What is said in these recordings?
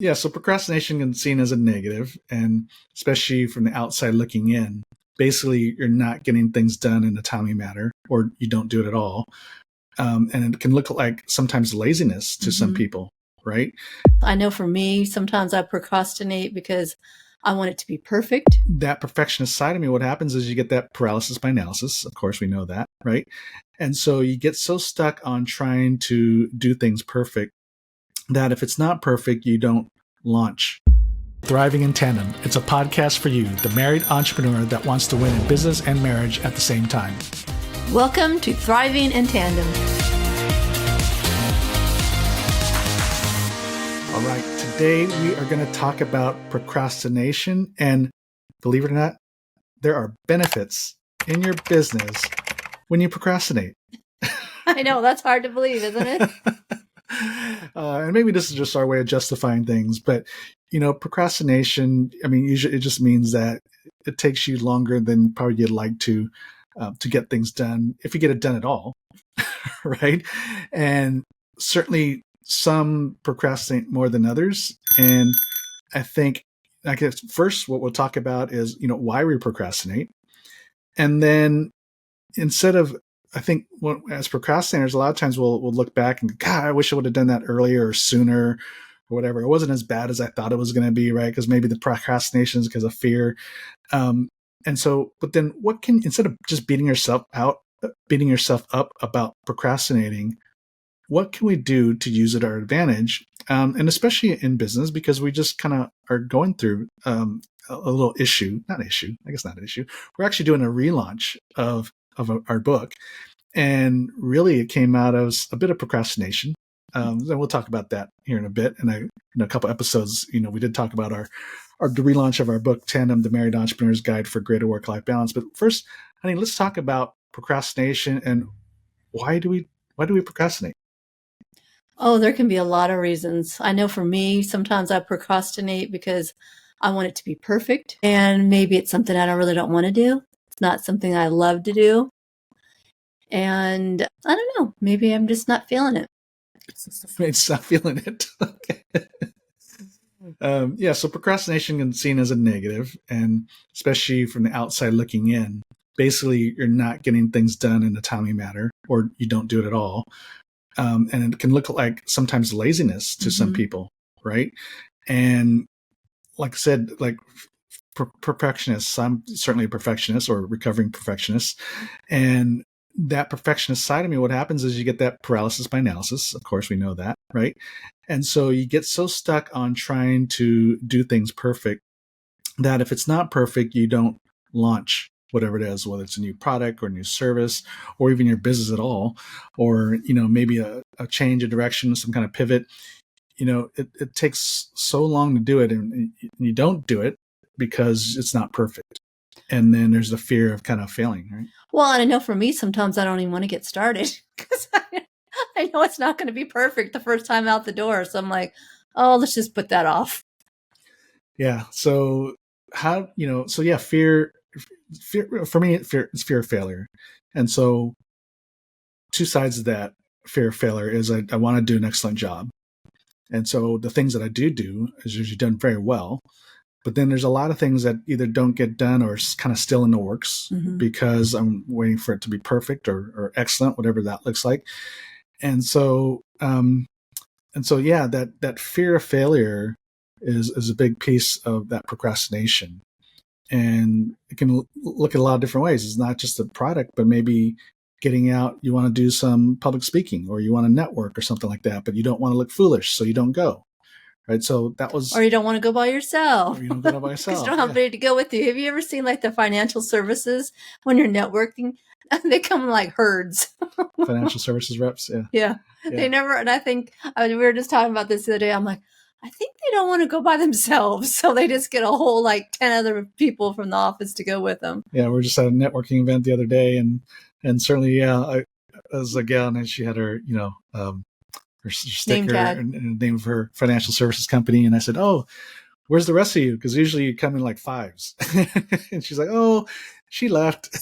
Yeah, so procrastination can be seen as a negative, and especially from the outside looking in. Basically, you're not getting things done in a timely manner, or you don't do it at all. And it can look like sometimes laziness to some people, right? I know for me, sometimes I procrastinate because I want it to be perfect. That perfectionist side of me, what happens is you get that paralysis by analysis. Of course, we know that, right? And so you get so stuck on trying to do things perfect that if it's not perfect, you don't launch. Thriving in Tandem. It's a podcast for you, the married entrepreneur that wants to win in business and marriage at the same time. Welcome to Thriving in Tandem. All right, today we are going to talk about procrastination, and believe it or not, there are benefits in your business when you procrastinate. I know, that's hard to believe, isn't it? And maybe this is just our way of justifying things, but procrastination, usually it just means that it takes you longer than probably you'd like to get things done, if you get it done at all, right? And certainly some procrastinate more than others. And I guess first what we'll talk about is, why we procrastinate. And then I think as procrastinators, a lot of times we'll look back and, God, I wish I would have done that earlier or sooner or whatever. It wasn't as bad as I thought it was going to be, right? Because maybe the procrastination is because of fear. But then instead of just beating yourself up about procrastinating, what can we do to use it to our advantage? And especially in business, because we just kind of are going through a little not an issue. We're actually doing a relaunch of our book. And really, it came out of a bit of procrastination. And we'll talk about that here in a bit. And in a couple episodes, we did talk about the relaunch of our book, Tandem, the Married Entrepreneur's Guide for Greater Work-Life Balance. But first, honey, let's talk about procrastination and why do we procrastinate? Oh, there can be a lot of reasons. I know for me, sometimes I procrastinate because I want it to be perfect. And maybe it's something I really don't want to do. It's not something I love to do. And I don't know, maybe I'm just not feeling it. It's not feeling it. Okay. So procrastination can be seen as a negative, and especially from the outside looking in. Basically, you're not getting things done in a timely manner, or you don't do it at all. And it can look like sometimes laziness to some people, right? And like I said, like perfectionists, I'm certainly a perfectionist or recovering perfectionist. And that perfectionist side of me, what happens is you get that paralysis by analysis. Of course, we know that, right? And so you get so stuck on trying to do things perfect that if it's not perfect, you don't launch whatever it is, whether it's a new product or a new service, or even your business at all, or, maybe a change of direction, some kind of pivot. It takes so long to do it, and you don't do it because it's not perfect. And then there's the fear of kind of failing, right? Well, and I know for me, sometimes I don't even want to get started because I know it's not going to be perfect the first time out the door. So I'm like, oh, let's just put that off. Yeah. So fear for me, it's fear of failure. And so two sides of that fear of failure is I want to do an excellent job. And so the things that I do is usually done very well. But then there's a lot of things that either don't get done or kind of still in the works because I'm waiting for it to be perfect or excellent, whatever that looks like. And so, that fear of failure is a big piece of that procrastination. And it can look at a lot of different ways. It's not just the product, but maybe getting out, you want to do some public speaking or you want to network or something like that, but you don't want to look foolish, so you don't go. Right. So that was. Or you don't want to go by yourself. Or you don't go by yourself. Because you don't have anybody to go with you. Have you ever seen like the financial services when you're networking? They come like herds. Financial services reps. Yeah. Yeah. They never. And I think we were just talking about this the other day. I'm like, I think they don't want to go by themselves. So they just get a whole 10 other people from the office to go with them. Yeah. We were just at a networking event the other day. And certainly, I was a gal and she had her, her sticker and the name of her financial services company. And I said, oh, where's the rest of you? Because usually you come in like fives. And she's like, oh, she left.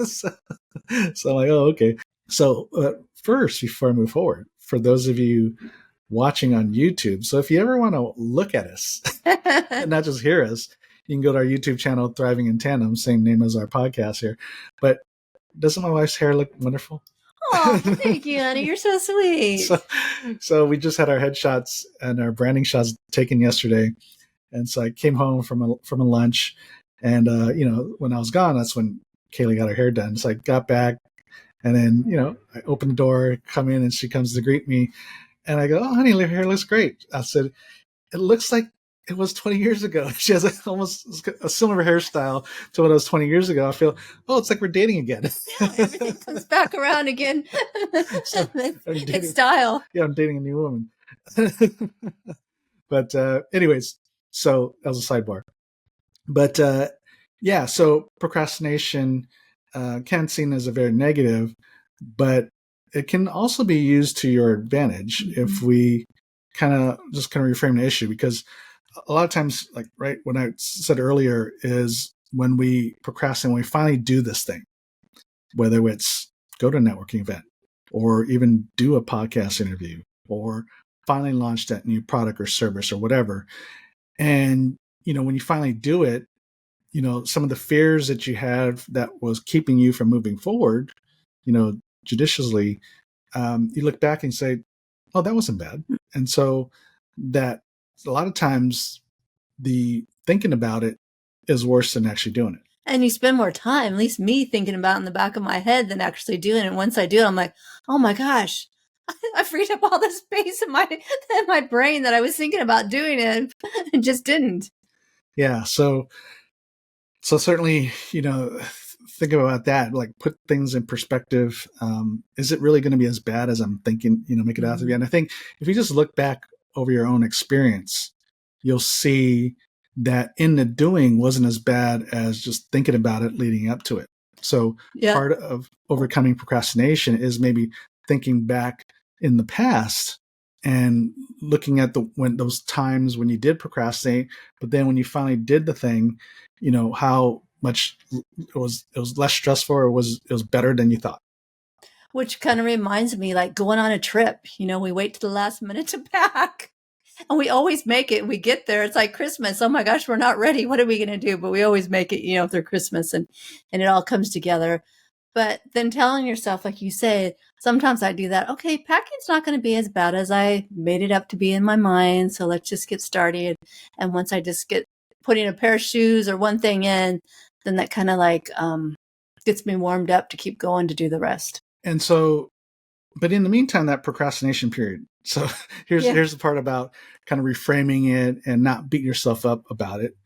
so I'm like, oh, okay. So first, before I move forward, for those of you watching on YouTube. So if you ever want to look at us and not just hear us, you can go to our YouTube channel, Thriving in Tandem, same name as our podcast here. But doesn't my wife's hair look wonderful? Oh, thank you, honey. You're so sweet. So we just had our headshots and our branding shots taken yesterday. And so I came home from a lunch, and when I was gone, that's when Kaylee got her hair done. So I got back, and then I opened the door, come in, and she comes to greet me, and I go, "Oh, honey, your hair looks great." I said, "It looks like it was 20 years ago." She has almost a similar hairstyle to what it was 20 years ago. I feel, it's like we're dating again. Yeah, everything comes back around again. So it's style. Yeah, I'm dating a new woman. But anyways, so that was a sidebar. But so procrastination can be seen as a very negative, but it can also be used to your advantage if we kind of reframe the issue. Because a lot of times, like what I said earlier, is when we procrastinate, when we finally do this thing, whether it's go to a networking event or even do a podcast interview or finally launch that new product or service or whatever. And, when you finally do it, some of the fears that you had that was keeping you from moving forward, judiciously, you look back and say, oh, that wasn't bad. And so that a lot of times the thinking about it is worse than actually doing it. And you spend more time, at least me, thinking about it in the back of my head than actually doing it. And once I do it, I'm like, oh my gosh, I freed up all this space in my brain that I was thinking about doing it and just didn't. Yeah. So certainly, think about that, like put things in perspective. Is it really going to be as bad as I'm thinking, make it out to be? And I think if you just look back over your own experience, you'll see that in the doing wasn't as bad as just thinking about it leading up to it. So part of overcoming procrastination is maybe thinking back in the past and looking at when those times when you did procrastinate, but then when you finally did the thing, how much it was less stressful, or it was better than you thought. Which kind of reminds me, like going on a trip, we wait to the last minute to pack. And we always make it. We get there. It's like Christmas. Oh my gosh, we're not ready. What are we going to do? But we always make it, through Christmas and it all comes together. But then telling yourself, like you say, sometimes I do that. Okay, packing's not going to be as bad as I made it up to be in my mind. So let's just get started. And once I just get putting a pair of shoes or one thing in, then that kind of like gets me warmed up to keep going to do the rest. And so, but in the meantime, that procrastination period. So here's the part about kind of reframing it and not beating yourself up about it.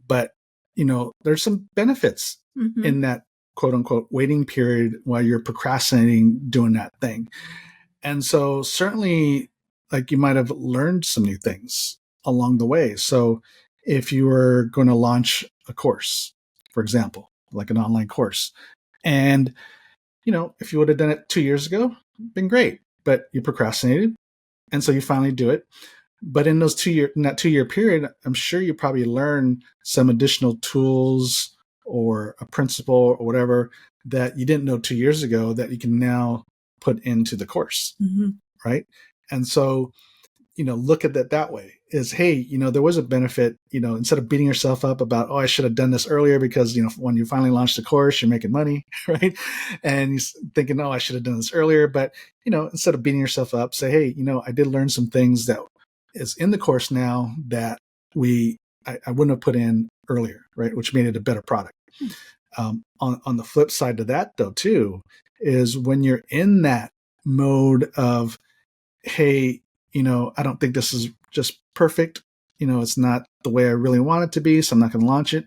But, there's some benefits in that quote unquote waiting period while you're procrastinating doing that thing. And so certainly, like, you might have learned some new things along the way. So if you were going to launch a course, for example, like an online course, and if you would have done it 2 years ago, been great, but you procrastinated. And so you finally do it. But in that 2 year period, I'm sure you probably learned some additional tools or a principle or whatever that you didn't know 2 years ago that you can now put into the course. Right. And so, look at that way is, hey, there was a benefit, instead of beating yourself up about, oh, I should have done this earlier because, when you finally launch the course, you're making money, right? And you're thinking, oh, I should have done this earlier. But, instead of beating yourself up, say, hey, I did learn some things that is in the course now that I wouldn't have put in earlier, right? Which made it a better product. On the flip side to that, though, too, is when you're in that mode of, hey, I don't think this is just perfect. It's not the way I really want it to be, so I'm not going to launch it.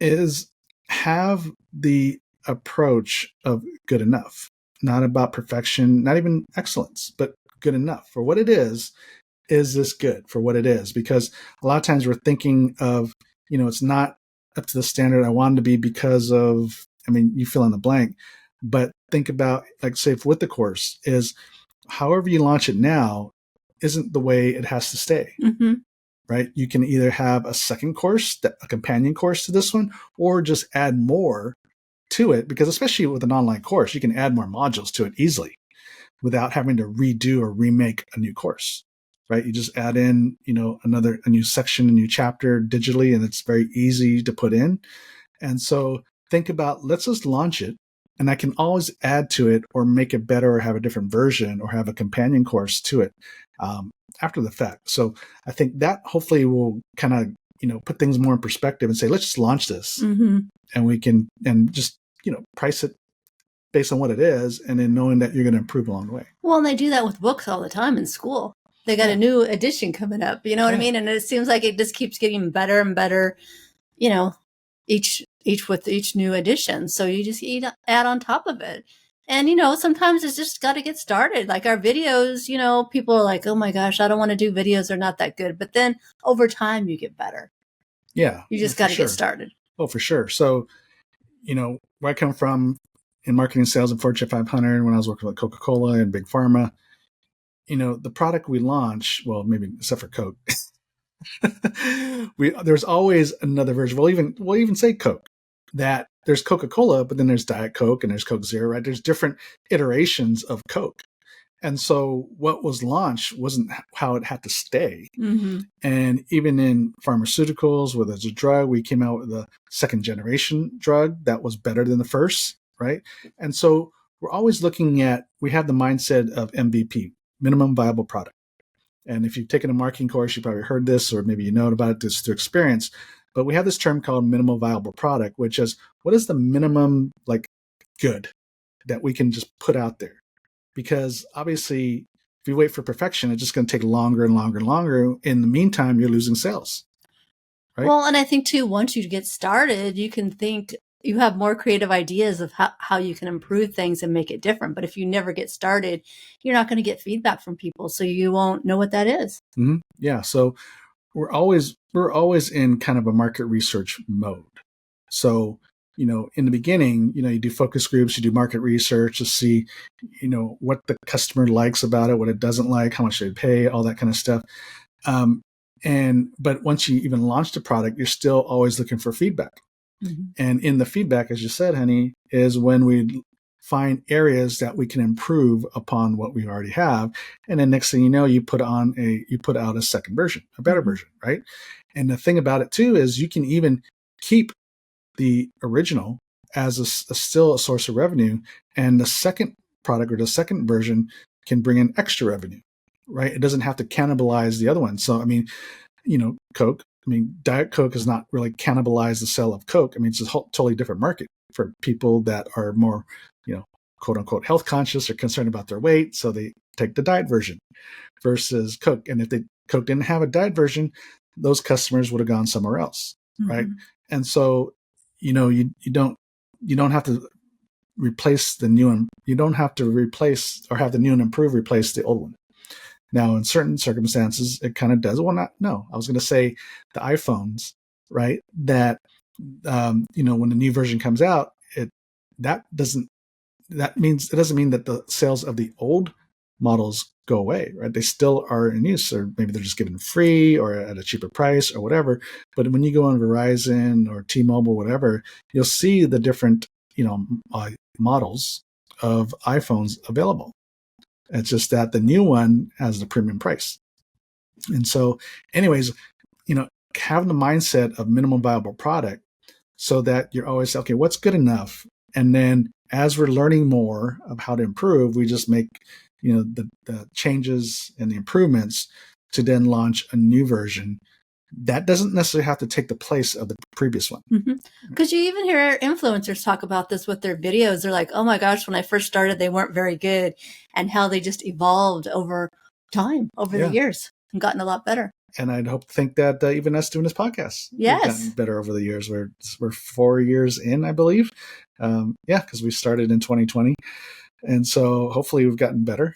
Is have the approach of good enough, not about perfection, not even excellence, but good enough for what it is. Is this good for what it is? Because a lot of times we're thinking of, it's not up to the standard I want it to be because of, you fill in the blank, but think about, like, say, with the course is however you launch it now isn't the way it has to stay, right? You can either have a second course, a companion course to this one, or just add more to it, because especially with an online course, you can add more modules to it easily without having to redo or remake a new course. right? You just add in, a new section, a new chapter digitally, and it's very easy to put in. And so think about, let's just launch it. And I can always add to it or make it better or have a different version or have a companion course to it after the fact. So I think that hopefully will kind of, put things more in perspective and say, let's just launch this. Mm-hmm. And we can, and just, price it based on what it is, and then knowing that you're going to improve along the way. Well, and they do that with books all the time in school. They got a new edition coming up, you know what I mean? And it seems like it just keeps getting better and better, each with each new edition. So you just add on top of it. And, sometimes it's just got to get started. Like our videos, people are like, oh my gosh, I don't want to do videos. They're not that good. But then over time you get better. Yeah. You just got to get started. Oh, for sure. So, where I come from in marketing sales and Fortune 500, when I was working with Coca-Cola and Big Pharma, the product we launch, well, maybe except for Coke, there's always another version. We'll even say Coke, that there's Coca-Cola, but then there's Diet Coke and there's Coke Zero, right? There's different iterations of Coke. And so what was launched wasn't how it had to stay. Mm-hmm. And even in pharmaceuticals, where there's a drug, we came out with a second generation drug that was better than the first, right? And so we're always looking at, we have the mindset of MVP, minimum viable product. And if you've taken a marketing course, you probably heard this, or maybe you know about it just through experience. But we have this term called minimal viable product, which is, what is the minimum good that we can just put out there? Because obviously, if you wait for perfection, it's just going to take longer and longer and longer. In the meantime, you're losing sales. Right? Well, and I think too, once you get started, you can think, you have more creative ideas of how you can improve things and make it different. But if you never get started, you're not going to get feedback from people. So you won't know what that is. Mm-hmm. Yeah. So we're always in kind of a market research mode. So, in the beginning, you do focus groups, you do market research to see, what the customer likes about it, what it doesn't like, how much they pay, all that kind of stuff. But once you even launch the product, you're still always looking for feedback. Mm-hmm. And in the feedback, as you said, honey, is when we find areas that we can improve upon what we already have. And then next thing you know, you put out a second version, a better Mm-hmm. version, right? And the thing about it too is you can even keep the original as still a source of revenue, and the second product or the second version can bring in extra revenue, right? It doesn't have to cannibalize the other one. So, Coke, Diet Coke has not really cannibalized the sale of Coke. It's a totally different market for people that are more, quote unquote, health conscious or concerned about their weight. So they take the diet version versus Coke. And if Coke didn't have a diet version, those customers would have gone somewhere else. Mm-hmm. Right. And so, you don't have to replace the new one. You don't have to replace or have the new and improved replace the old one. Now, in certain circumstances, it kind of does. Well, I was going to say the iPhones, right? That, when the new version comes out, it doesn't mean that the sales of the old models go away, right? They still are in use, or maybe they're just given free or at a cheaper price or whatever. But when you go on Verizon or T-Mobile, whatever, you'll see the different, models of iPhones available. It's just that the new one has the premium price. And so anyways, have the mindset of minimum viable product so that you're always, okay, what's good enough? And then as we're learning more of how to improve, we just make, the changes and the improvements to then launch a new version. That doesn't necessarily have to take the place of the previous one. Because you even hear influencers talk about this with their videos. They're like, oh my gosh, when I first started, they weren't very good, and how they just evolved over time, over the years, and gotten a lot better. And I'd hope to think that even us doing this podcast, yes, we've gotten better over the years. We're 4 years in, I believe. Because we started in 2020. And so hopefully we've gotten better.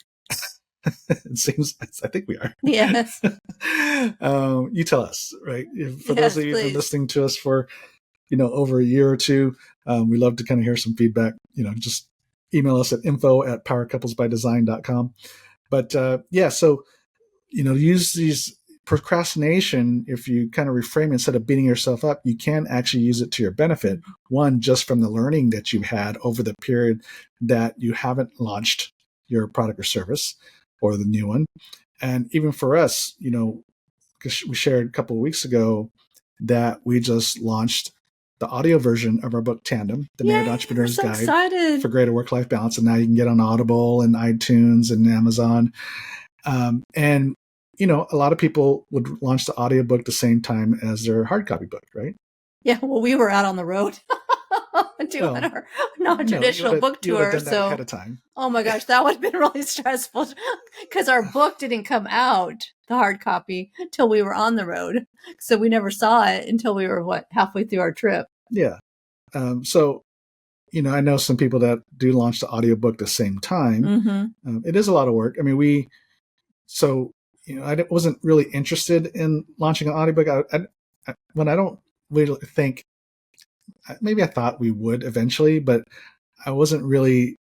It seems, I think we are. Yes. You tell us, right? For those of you who've been listening to us for, over a year or two, we love to kind of hear some feedback. Just email us at info@powercouplesbydesign.com. But so, use these procrastination. If you kind of reframe instead of beating yourself up, you can actually use it to your benefit. One, just from the learning that you've had over the period that you haven't launched your product or service or the new one. And even for us, because we shared a couple of weeks ago that we just launched the audio version of our book Tandem, The Married Yay, we're Entrepreneur's so Guide excited. for Greater Work-Life Balance. And now you can get on Audible and iTunes and Amazon. And, a lot of people would launch the audiobook the same time as their hard copy book, right? Yeah, well, we were out on the road doing our non-traditional book You would have tour. done that ahead of time. Oh my gosh, that would have been really stressful because our book didn't come out, the hard copy, till we were on the road. So we never saw it until we were, halfway through our trip. Yeah. So, I know some people that do launch the audiobook the same time. Mm-hmm. It is a lot of work. I mean, I wasn't really interested in launching an audiobook. I don't really think, maybe I thought we would eventually, but I wasn't really,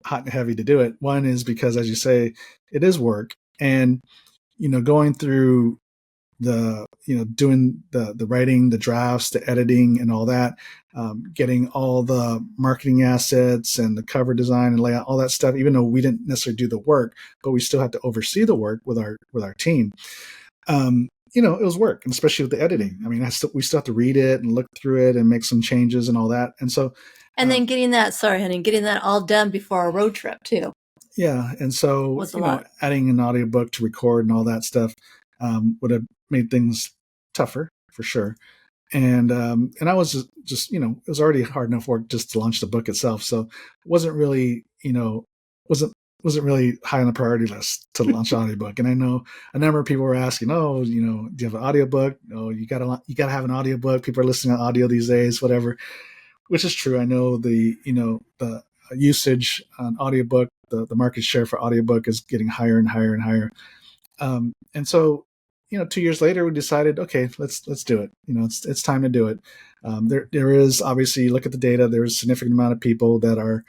hot and heavy to do it. One is because, as you say, it is work, and going through doing the writing, the drafts, the editing, and all that, getting all the marketing assets and the cover design and layout, all that stuff. Even though we didn't necessarily do the work, but we still had to oversee the work with our team. It was work, and especially with the editing. I mean, we still have to read it and look through it and make some changes and all that. And so, and then getting that all done before our road trip too. Yeah, and so adding an audiobook to record and all that stuff would have made things tougher for sure. And I was just it was already hard enough work just to launch the book itself, so it wasn't really wasn't really high on the priority list to launch an audiobook. And I know a number of people were asking, do you have an audiobook? Oh, you gotta have an audiobook. People are listening to audio these days, whatever. Which is true. I know the usage on audiobook, the market share for audiobook is getting higher and higher and higher. And so, 2 years later, we decided, okay, let's do it. It's time to do it. There is obviously, you look at the data, there's a significant amount of people that are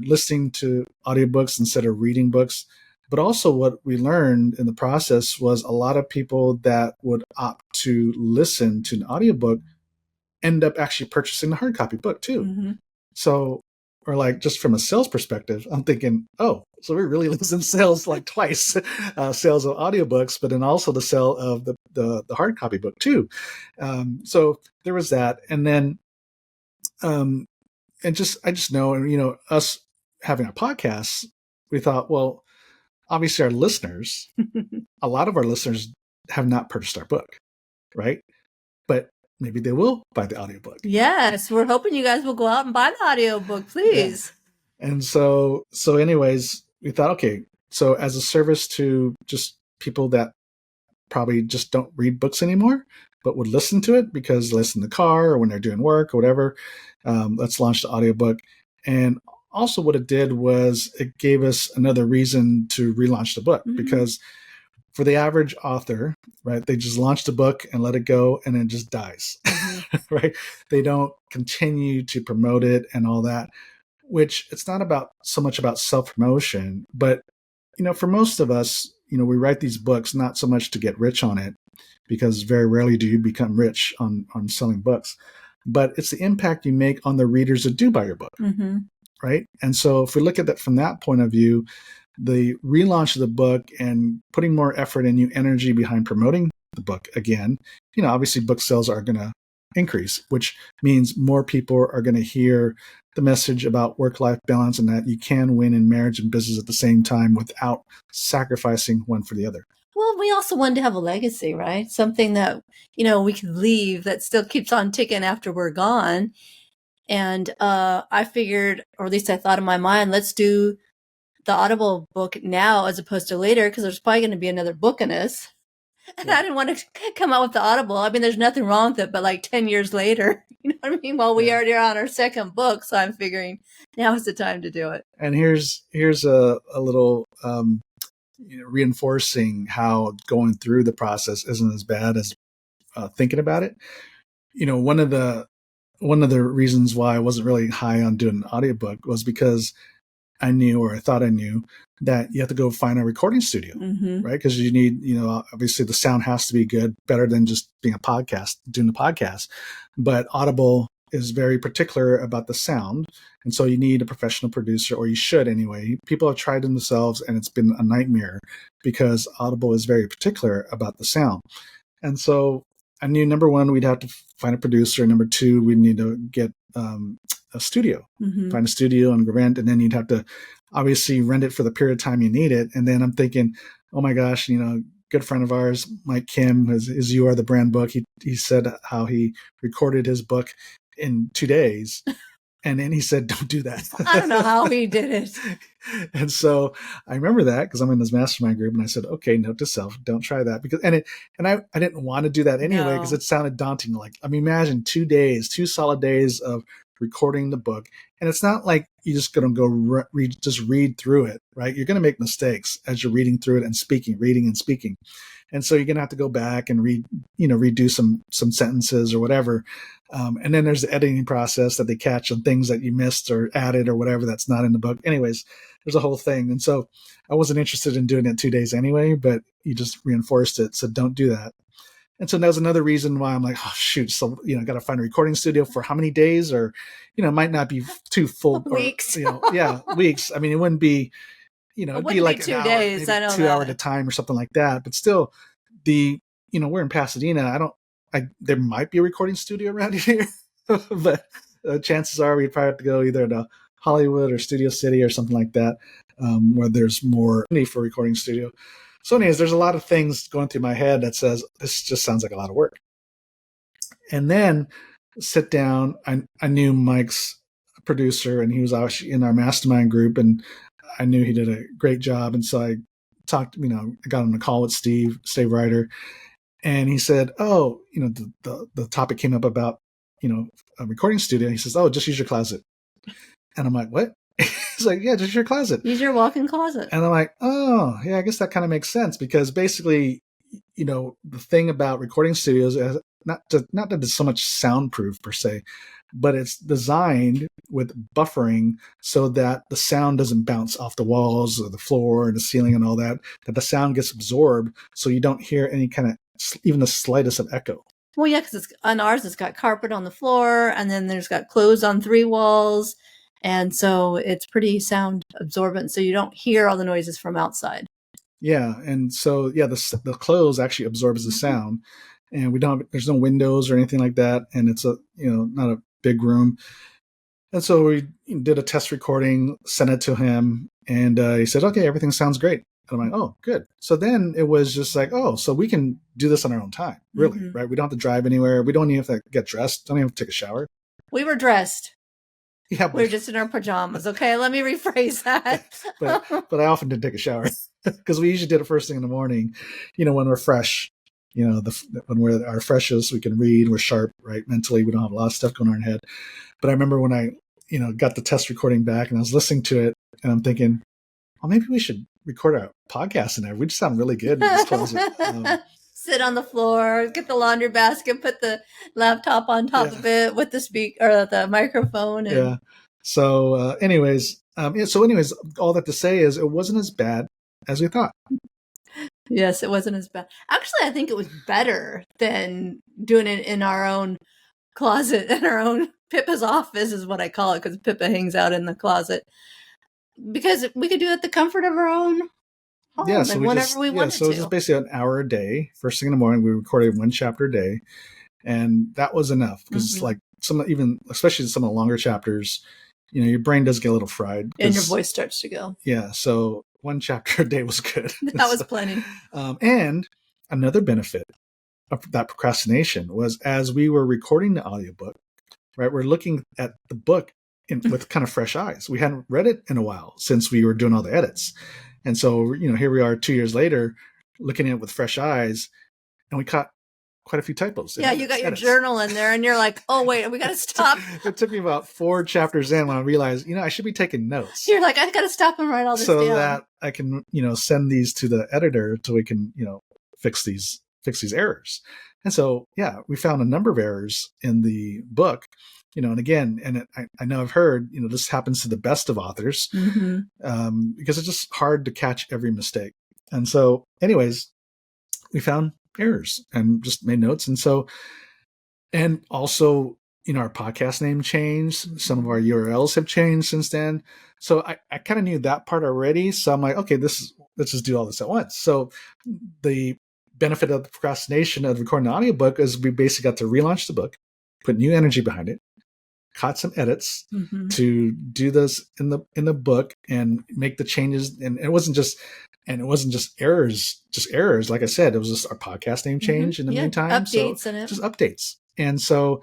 listening to audiobooks instead of reading books. But also what we learned in the process was a lot of people that would opt to listen to an audiobook end up actually purchasing the hard copy book too. Mm-hmm. So, or like just from a sales perspective, I'm thinking, so we really losing sales like twice, sales of audiobooks, but then also the sale of the hard copy book too. So there was that. And then, I just know, us having a podcast, we thought, well, obviously our listeners, a lot of our listeners have not purchased our book, right? But maybe they will buy the audiobook. Yes, we're hoping you guys will go out and buy the audiobook, please. Yeah. And so anyways, we thought, okay, so as a service to just people that probably just don't read books anymore, but would listen to it because they listen in the car or when they're doing work or whatever, let's launch the audiobook. And also what it did was it gave us another reason to relaunch the book, mm-hmm. because for the average author, right, they just launch the book and let it go and it just dies, mm-hmm. right? They don't continue to promote it and all that, which it's not about so much about self-promotion, but, for most of us, we write these books not so much to get rich on it, because very rarely do you become rich on selling books, but it's the impact you make on the readers that do buy your book, mm-hmm. right? And so if we look at that from that point of view, the relaunch of the book and putting more effort and new energy behind promoting the book again, obviously book sales are going to increase, which means more people are going to hear the message about work-life balance and that you can win in marriage and business at the same time without sacrificing one for the other. Well, we also wanted to have a legacy, right? Something that, we could leave that still keeps on ticking after we're gone. And I figured, or at least I thought in my mind, let's do the Audible book now as opposed to later, because there's probably going to be another book in us. And I didn't want to come out with the Audible. I mean, there's nothing wrong with it, but like 10 years later, you know what I mean? Well, we already are on our second book, so I'm figuring now is the time to do it. And here's a little reinforcing how going through the process isn't as bad as thinking about it. One of the reasons why I wasn't really high on doing an audiobook was because I knew, or I thought I knew, that you have to go find a recording studio, mm-hmm. right? Because you need, obviously the sound has to be good, better than just being doing the podcast. But Audible is very particular about the sound. And so you need a professional producer, or you should anyway. People have tried themselves and it's been a nightmare because Audible is very particular about the sound. And so I knew, number one, we'd have to find a producer. Number two, we'd need to get a studio, find a studio and rent. And then you'd have to obviously rent it for the period of time you need it. And then I'm thinking, oh my gosh, good friend of ours, Mike Kim, his You Are the Brand book. He said how he recorded his book in 2 days. And then he said, don't do that. I don't know how he did it. And so I remember that because I'm in this mastermind group, and I said, okay, note to self, don't try that. I didn't want to do that anyway because it sounded daunting. Like, imagine 2 days, 2 solid days of recording the book. And it's not like you're just going to go just read through it, right? You're going to make mistakes as you're reading through it and reading and speaking. And so you're going to have to go back and redo some sentences or whatever. And then there's the editing process that they catch on things that you missed or added or whatever that's not in the book. Anyways, there's a whole thing. And so I wasn't interested in doing it 2 days anyway, but you just reinforced it. So don't do that. And so that was another reason why I'm like, oh, shoot. So, got to find a recording studio for how many days, or, it might not be too full weeks. Weeks. I mean, it wouldn't be, it'd be like 2 days. I don't know. 2 hour at a time or something like that. But still we're in Pasadena. There might be a recording studio around here, but chances are we'd probably have to go either to Hollywood or Studio City or something like that, where there's more need for a recording studio. So anyways, there's a lot of things going through my head that says, this just sounds like a lot of work. And then sit down. I knew Mike's producer, and he was actually in our mastermind group, and I knew he did a great job. And so I talked, I got on a call with Steve Ryder, and he said, oh, the topic came up about, a recording studio. He says, oh, just use your closet. And I'm like, what? He's like, yeah, just your closet. Use your walk-in closet. And I'm like, oh, yeah, I guess that kind of makes sense, because basically, the thing about recording studios is not that it's so much soundproof per se, but it's designed with buffering so that the sound doesn't bounce off the walls or the floor and the ceiling and all that the sound gets absorbed, so you don't hear any kind of, even the slightest of echo. Well, yeah, because on ours, it's got carpet on the floor, and then there's got clothes on 3 walls. And so it's pretty sound absorbent, so you don't hear all the noises from outside. Yeah, and so the clothes actually absorbs the sound, and there's no windows or anything like that, and it's not a big room. And so we did a test recording, sent it to him, and he said, okay, everything sounds great. And I'm like, oh, good. So then it was just like, oh, so we can do this on our own time, really, right? We don't have to drive anywhere. We don't even have to get dressed. Don't even have to take a shower. We were dressed. Yeah, we were just in our pajamas. Okay, let me rephrase that. but I often didn't take a shower because we usually did it first thing in the morning, when we're fresh, when we're our freshest, we can read, we're sharp, right? Mentally, we don't have a lot of stuff going on in our head. But I remember when I, got the test recording back and I was listening to it, and I'm thinking, well, maybe we should record our podcast in there. We just sound really good in this closet. Sit on the floor, get the laundry basket, put the laptop on top of it with the speaker or the microphone. And... Yeah. So, anyways, all that to say is it wasn't as bad as we thought. Yes, it wasn't as bad. Actually, I think it was better than doing it in our own closet, in our own Pippa's office is what I call it, because Pippa hangs out in the closet. Because we could do it at the comfort of our own home, so whenever we wanted to. So it was just basically an hour a day. First thing in the morning, we recorded 1 chapter a day, and that was enough. Because like especially some of the longer chapters, your brain does get a little fried, and your voice starts to go. Yeah, so 1 chapter a day was good. That was plenty. And another benefit of that procrastination was, as we were recording the audiobook, right, we're looking at the book with kind of fresh eyes. We hadn't read it in a while since we were doing all the edits. And so, here we are 2 years later, looking at it with fresh eyes, and we caught quite a few typos. Yeah, you got your journal in there, and you're like, oh, wait, we got to stop. It took me about 4 chapters in when I realized, I should be taking notes. You're like, I got to stop and write all this down. So that I can, send these to the editor so we can, fix these fix these errors. And so, yeah, we found a number of errors in the book, and again, and I know I've heard, this happens to the best of authors, because it's just hard to catch every mistake. And so anyways, we found errors and just made notes. And so, and also our podcast name changed. Some of our URLs have changed since then. So I kind of knew that part already. So I'm like, okay, let's just do all this at once. So the benefit of the procrastination of recording an audiobook is we basically got to relaunch the book, put new energy behind it, caught some edits to do this in the book and make the changes. And it wasn't just errors, Like I said, it was just our podcast name change in the meantime. Updates so in it. Just updates. And so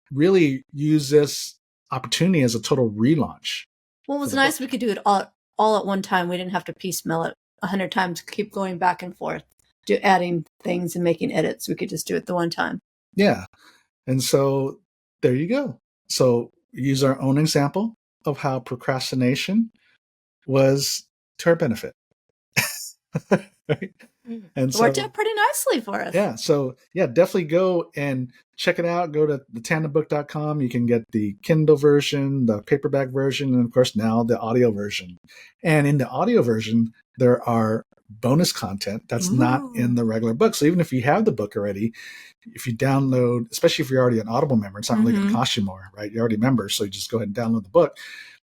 really use this opportunity as a total relaunch. Well, it was nice we could do it all at one time. We didn't have to piecemeal it 100 times, keep going back and forth, adding things and making edits. We could just do it the one time. Yeah. And so there you go. So use our own example of how procrastination was to our benefit. Right? And it worked out pretty nicely for us. Yeah. So definitely go and check it out. Go to thetandembook.com. You can get the Kindle version, the paperback version, and of course now the audio version. And in the audio version, there are bonus content that's not in the regular book. So even if you have the book already, if you download, especially if you're already an Audible member, it's not really going to cost you more, right? You're already a member, so you just go ahead and download the book.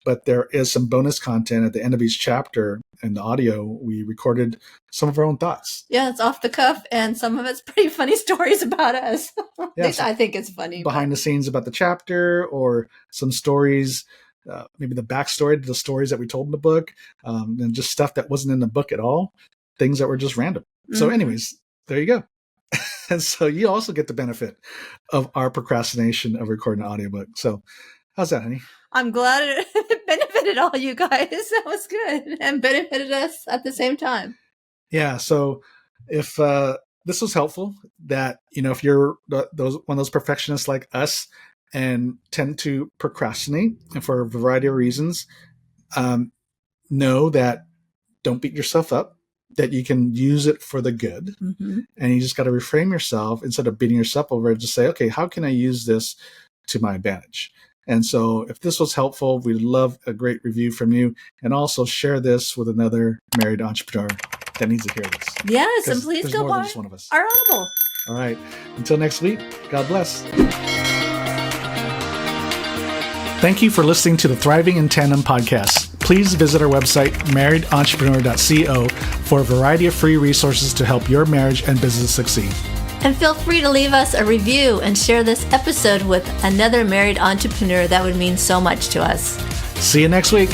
But there is some bonus content at the end of each chapter in the audio. We recorded some of our own thoughts. Yeah, it's off the cuff, and some of it's pretty funny stories about us. At least I think it's funny. Behind the scenes about the chapter, or some stories, maybe the backstory to the stories that we told in the book, and just stuff that wasn't in the book at all, things that were just random. So anyways, there you go. And so you also get the benefit of our procrastination of recording an audiobook. So how's that, honey? I'm glad it benefited all you guys. That was good. And benefited us at the same time. Yeah. So if this was helpful, that, if you're one of those perfectionists like us and tend to procrastinate, and for a variety of reasons, know that don't beat yourself up, that you can use it for the good. And you just got to reframe yourself instead of beating yourself over it. Just say, okay, how can I use this to my advantage? And so if this was helpful, we'd love a great review from you, and also share this with another married entrepreneur that needs to hear this. Yes, and please go buy one of us. Our Audible. All right. Until next week, God bless. Thank you for listening to the Thriving in Tandem podcast. Please visit our website, marriedentrepreneur.co, for a variety of free resources to help your marriage and business succeed. And feel free to leave us a review and share this episode with another married entrepreneur. That would mean so much to us. See you next week.